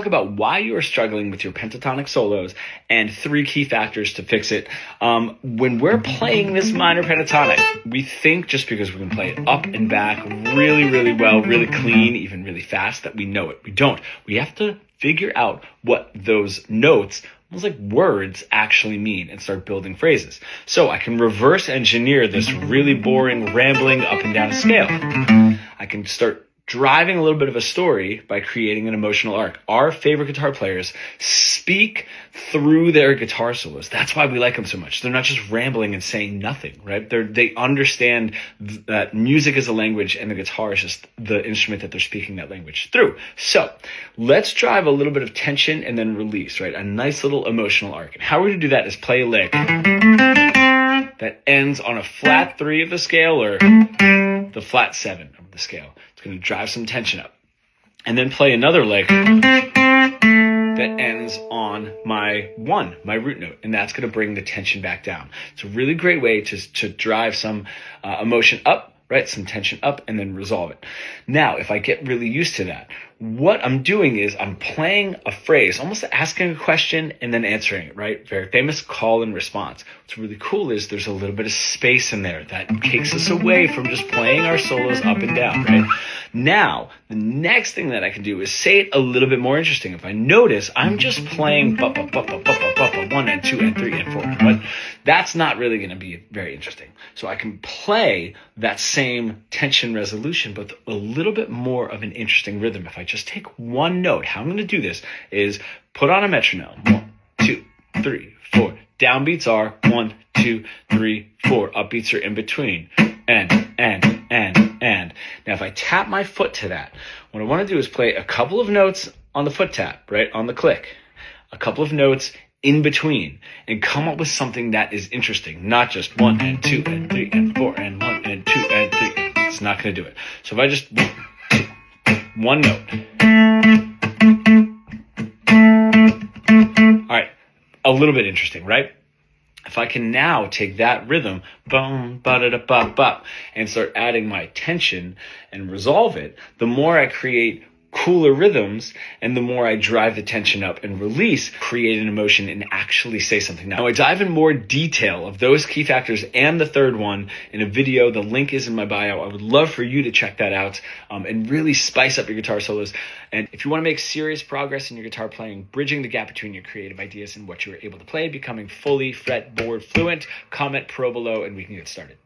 Talk about why you are struggling with your pentatonic solos and 3 key factors to fix it. When we're playing this minor pentatonic, we think just because we can play it up and back really, really well, really clean, even really fast, that we know it. We don't. We have to figure out what those notes, almost like words, actually mean and start building phrases. So I can reverse engineer this really boring, rambling up and down a scale. I can start driving a little bit of a story by creating an emotional arc. Our favorite guitar players speak through their guitar solos. That's why we like them so much. They're not just rambling and saying nothing, right? They understand that music is a language and the guitar is just the instrument that they're speaking that language through. So let's drive a little bit of tension and then release, right? A nice little emotional arc. And how we're going to do that is play a lick that ends on a flat 3 of the scale or the flat 7 of the scale. It's going to drive some tension up. And then play another lick that ends on my 1, my root note. And that's going to bring the tension back down. It's a really great way to drive some emotion up, right? Some tension up and then resolve it. Now, if I get really used to that, what I'm doing is I'm playing a phrase, almost asking a question and then answering it, right? Very famous call and response. What's really cool is there's a little bit of space in there that takes us away from just playing our solos up and down, right? Now, the next thing that I can do is say it a little bit more interesting. If I notice, I'm just playing 1 and 2 and 3 and 4, but that's not really going to be very interesting. So I can play that same tension resolution, but a little bit more of an interesting rhythm. If I just take 1 note, how I'm going to do this is put on a metronome. 1, 2, 3, 4. Downbeats are 1, 2, 3, 4. Upbeats are in between. And. Now, if I tap my foot to that, what I want to do is play a couple of notes on the foot tap, right, on the click, a couple of notes in between, and come up with something that is interesting, not just 1 and 2 and 3 and 4 and 1 and 2 and 3. It's not going to do it. So if I just 1 note. All right, a little bit interesting, right? If I can now take that rhythm, boom, ba-da-da-bop-bop, and start adding my tension and resolve it, the more I create cooler rhythms and the more I drive the tension up and release, create an emotion and actually say something. Now I dive in more detail of those key factors and the third one in a video. The link is in my bio. I would love for you to check that out and really spice up your guitar solos. And if you want to make serious progress in your guitar playing, bridging the gap between your creative ideas and what you were able to play, becoming fully fretboard fluent, comment pro below and we can get started.